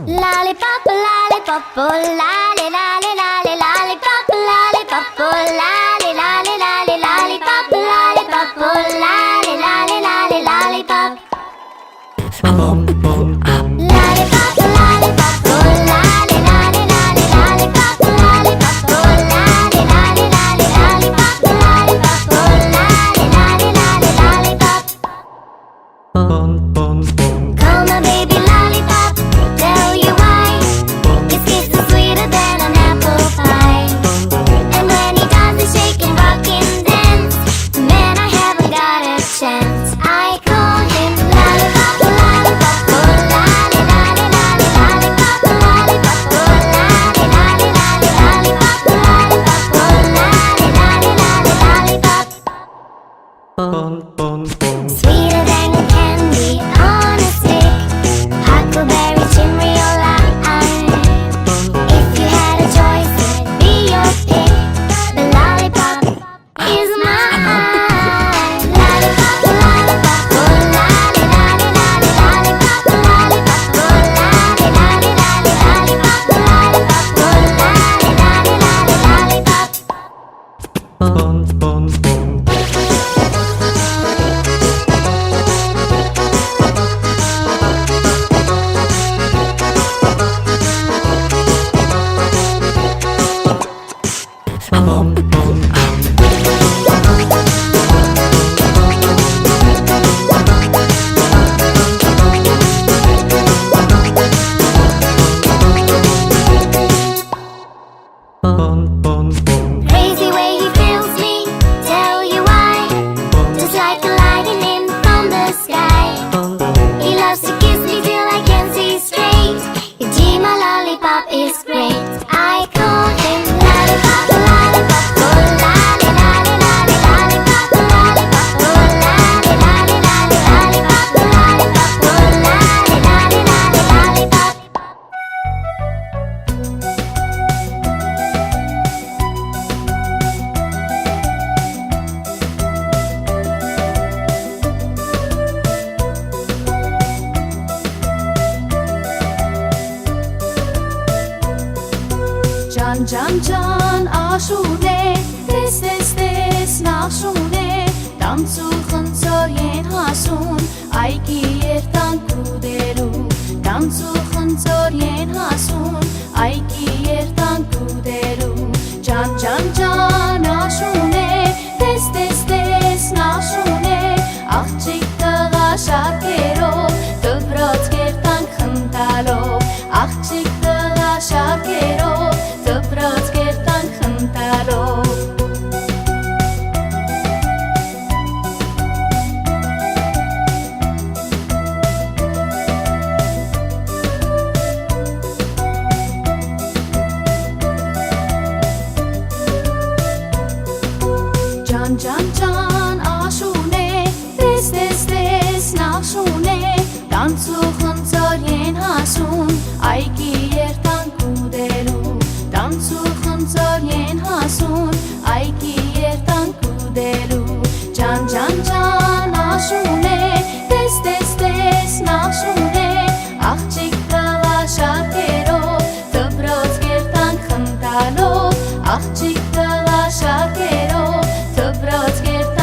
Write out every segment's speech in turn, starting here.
Lollipop, lollipop, oh, lolly, lolly, lolly, lollipop, lollipop, oh, lolly, lolly, lolly, lollipop, lollipop, oh, lolly, lolly, lolly, lollipop. Lollipop, lollipop, oh, lolly, lolly, lolly, lollipop, lollipop, oh, lolly, lolly, lolly, lollipop, lollipop, oh, lolly, lolly, lolly, lollipop. Call my baby lollipop, tell you why. His kiss is sweeter than an apple pie. And when he does the shake and rock and dance, man, I haven't got a chance. I call him lollipop, lollipop, oh, lolly, lolly, lolly, lollipop, lollipop, oh, lolly, lolly, lolly, lollipop, lollipop, oh, lolly, lolly, lolly, lollipop. Sweeter than candy on a stick, huckleberry, chinriola. If you had a choice, it'd be your pick. The lollipop is mine. Lollipop, lollipop, oh, lolly, lolly, lolly, lollipop, lollipop, oh, lolly, lolly, lolly, lollipop, lollipop, oh, lolly, lolly, lolly, lollipop. Crazy way he fills me, tell you why. Just like a lightning from the sky. He loves to kiss me till I can't see straight. Your G, my lollipop is great. I call him lollipop, lollipop, oh, lolly, lolly, lolly, lollipop, lollipop, oh, lolly, lolly, lolly, lollipop, lollipop, oh, lolly, lolly, lolly, lollipop. Can can can aşune tes tes tes naşune Damsu khunzor yen hasun ay ki yertan kudelu Damsu khunzor yen hasun ay ki yertan kudelu Can can can aşune tes tes tes naşune Աղջիկ տղա շարքերով դպրոց կերտան խնդալով Աղջիկ տղա շարքերով դպրոց կերտան խնդալով Can can can aşune tes tes tes naşune Dansu khunzor yen hasun ay ki yertan kudelu Dansu khunzor yen hasun ay ki yertan kudelu Can can can aşune tes tes tes naşune Աղջիկ տղա շարքերով դպրոց կերտան խնդալով Աղջիկ տղա շարքերով դպրոց կերտան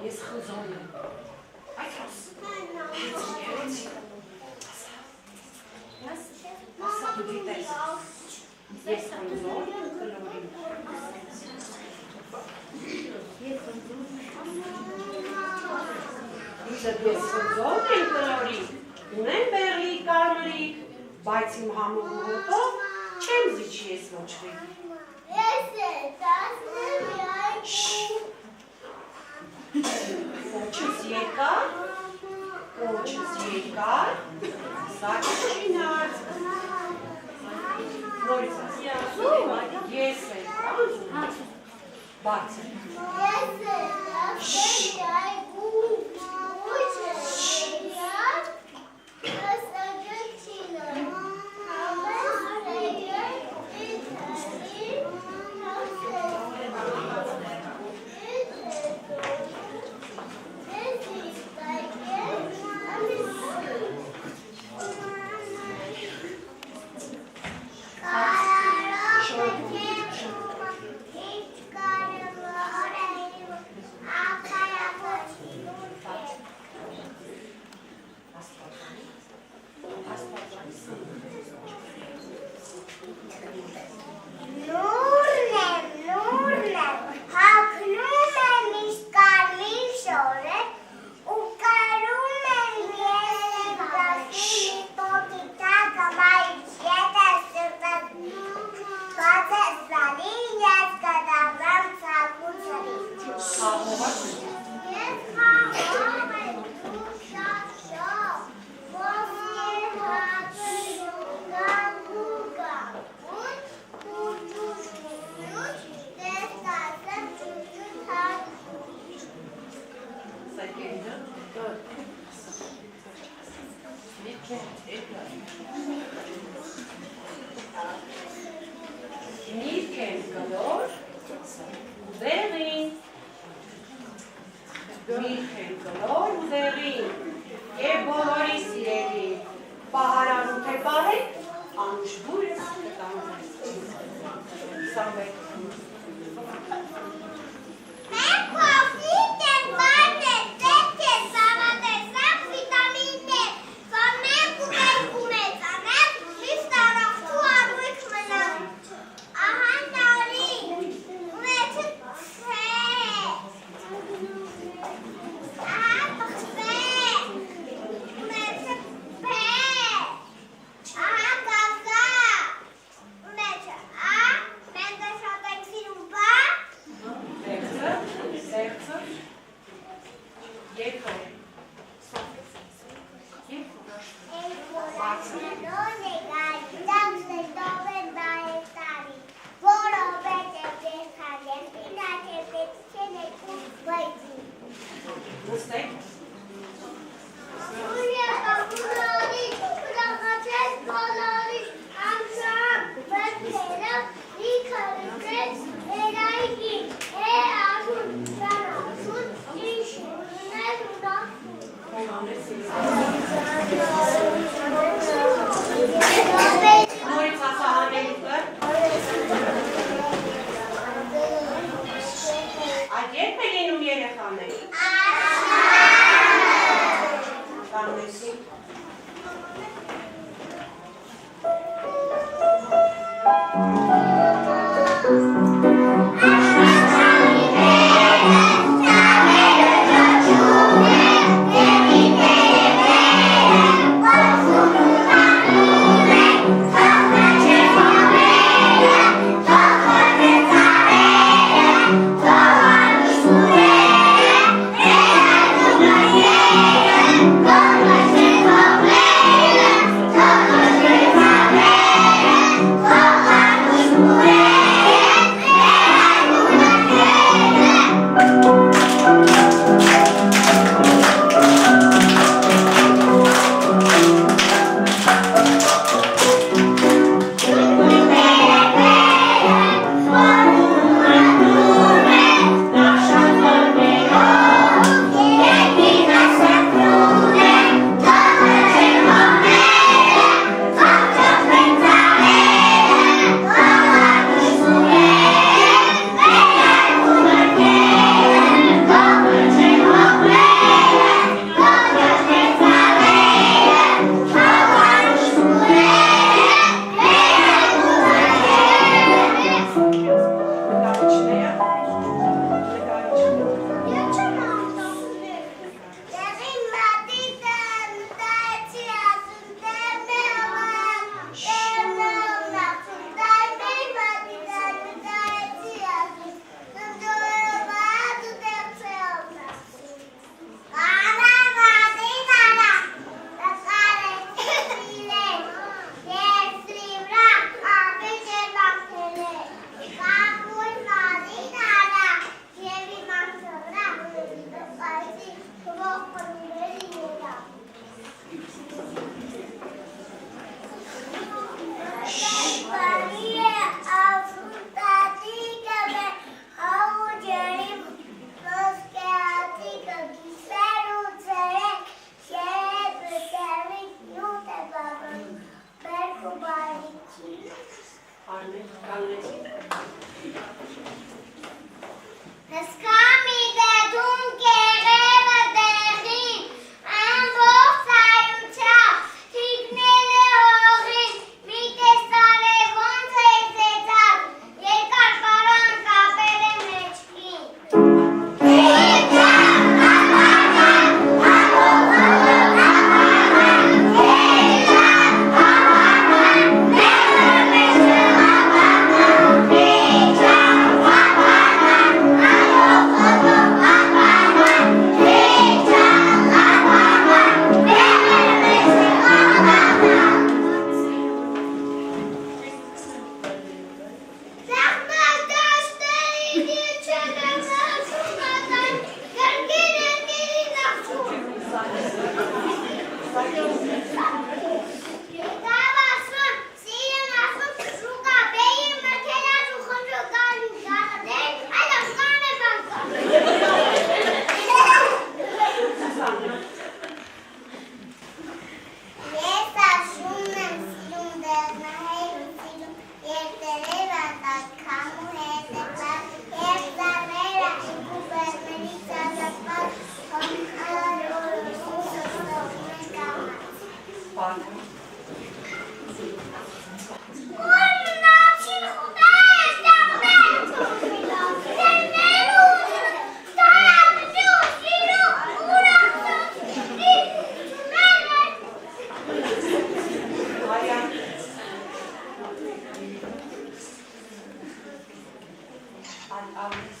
Ես խզոն եմ։ Այդ ոս։ Ասա դու գիտես։ Ես խզոն եմ կլորի։ Ես խզոն եմ կլորի։ Ունեմ բեղլի կարմրիկ, բայց իմ համողու հոտով չեմ զիչի ես ոչվի։ Ես տասնեմ այդ Կոչս եկար, սակս չինած, նորից ասում, ես եմ, բաց եմ։ Ես տասնեմ այդ Ալեքս,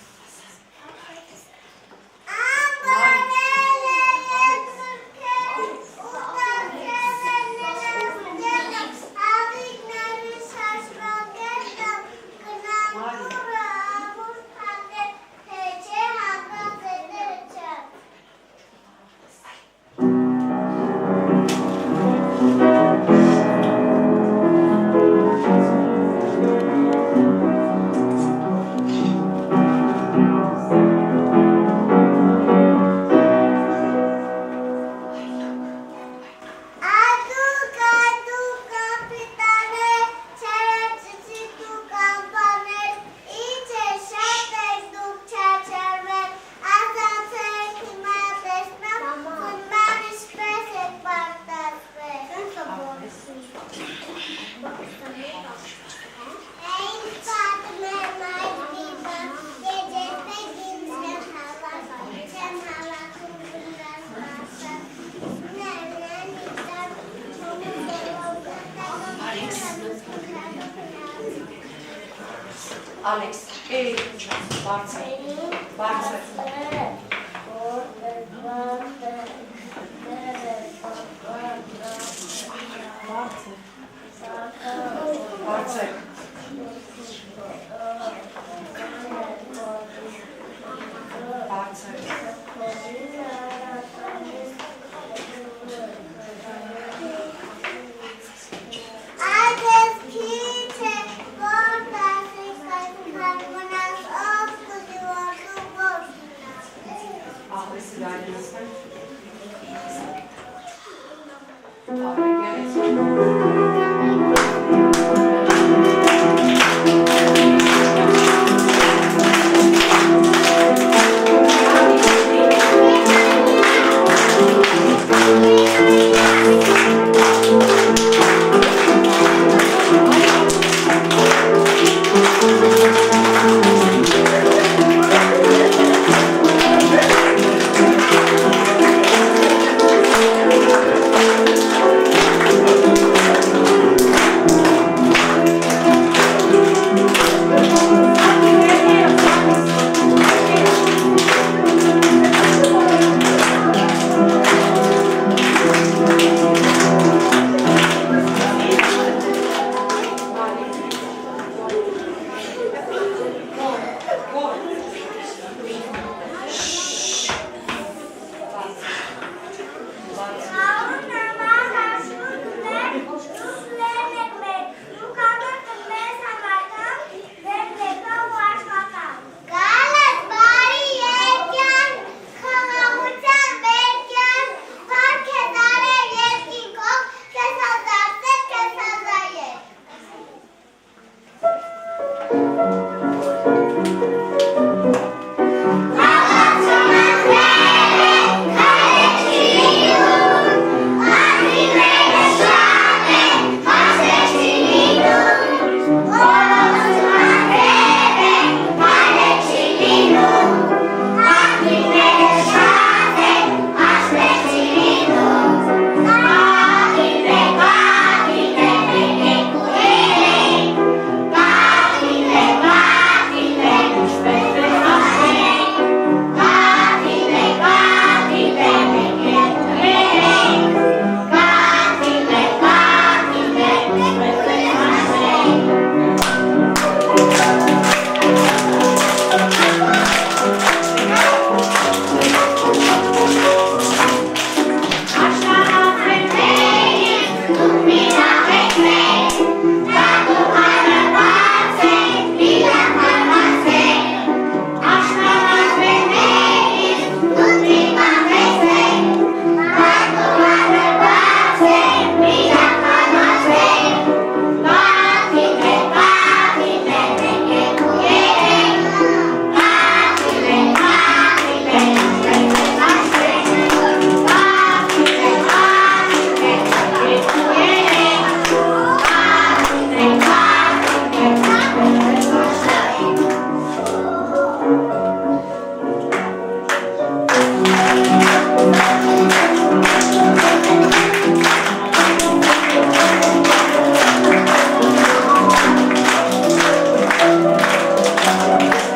բարձր, բարձր։ Բարձր։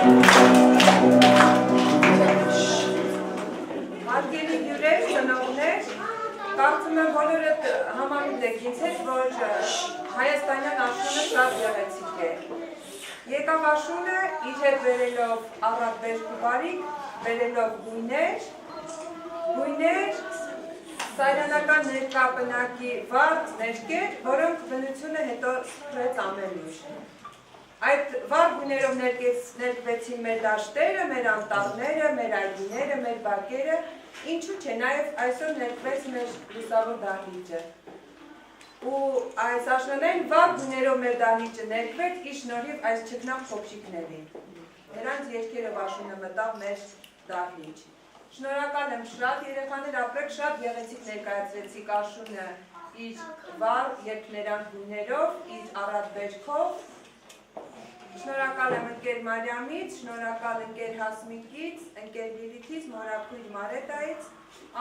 Thank you. Եկավ Աշունը իր հետ վերելով առատ բերք ու բարիք, վերելով գույներ, սայրանական ներկա պնակի վառ ներկեր, որոնք բնությունը հետո սփռեց ամենուր։ Այդ վառ գույներով ներկվեցին մեր դաշտերը, մեր անտառները, մեր այգիները, մեր բակերը, ինչու՞ չէ, նաև այսօր ներկվեց մեր լուսավոր դահլիճը։ Ու այս աշնանային վառ գույներով մեր դահլիճը ներկվեց իր շնորհիվ այս չքնաղ փոքրիկներին։ Նրանց երգերով Աշունը մտավ մեր դահլիճ։ Շնորհակալ եմ շատ, երեխաներ, ապրեք, շատ գեղեցիկ ներկայացրեցիք Աշունը իր վառ երգներան գույներով, իր առատ բերքով։ Շնորհակալ եմ ընկեր Մարիամից, շնորհակալ ընկեր Հասմիկից, ընկեր Լիլիթից, մորաքույր Մարետայից,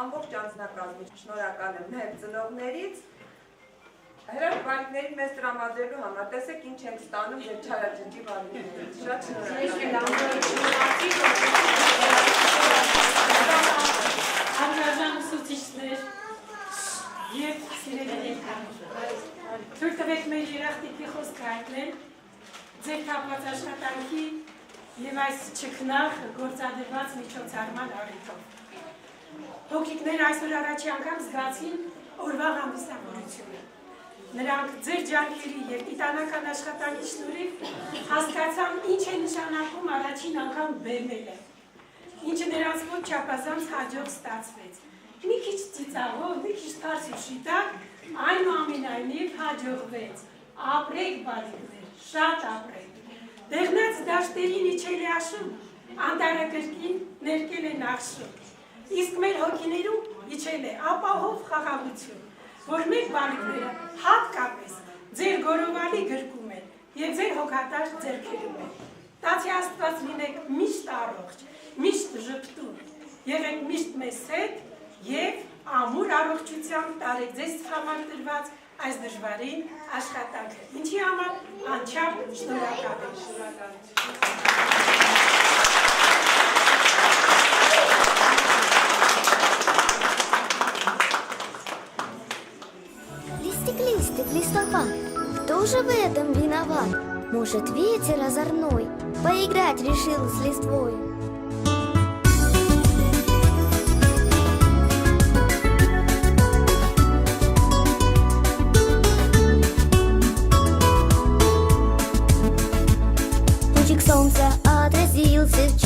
ամբողջ անձնակազմից, շնորհակալ եմ նաև ծնողներից, հրաշք բարիքների մեզ տրամադրելու համար, տեսեք ինչ ենք ստանում ձեր չարաճճի բարիքներից, շատ Անկարժան ուսուցիչներ և սիրելի ներկաներ, թույլ տվեք մեր երախտիկի խոսքը հայտնել ձեր կապված աշխատանքի և այս չքնաղ գործադրված միջոցառման առիթով։ Հոգիկներ այսօր առաջի անգամ զգացին օրվա հանդիսավորությունը։ Նրանք ձեր ջանքերի և տիտանական աշխատանքի շնորհիվ հասկացան ինչ է նշանակում առաջին անգամ բեմելը, ինչը նրանց ոչ չափազանց հաջող ստացվեց։ Մի քիչ ծիծաղով, մի քիչ թարս ու շիտակ, այնուամենայնիվ հաջողվեց։ Ապրեք բարիքներ, շատ ապրեք։ Դեղնած դաշտերին իջել է Աշուն, անտառակրկին ներկել է Նախշում։ Իսկ մեր հոգիներում իջել է ապահով խաղաղություն, որ մեր բարիքները հատկապես ձեր գորովալի գրկում են և ձեր հոգատար ձեռքերում են։ Տացի Աստված լինեք միշտ առողջ, միշտ ժպտուն, եղեք միշտ մեզ հետ և ամուր առողջությամբ տարեք ձեզ համար տրված այս դժվարին աշխատանքը, ինչի համար անչափ շնորհակալ եմ։ Листик, листик, листопад, кто же в этом виноват? Может, ветер озорной поиграть решил с листвой? Солнце отразился в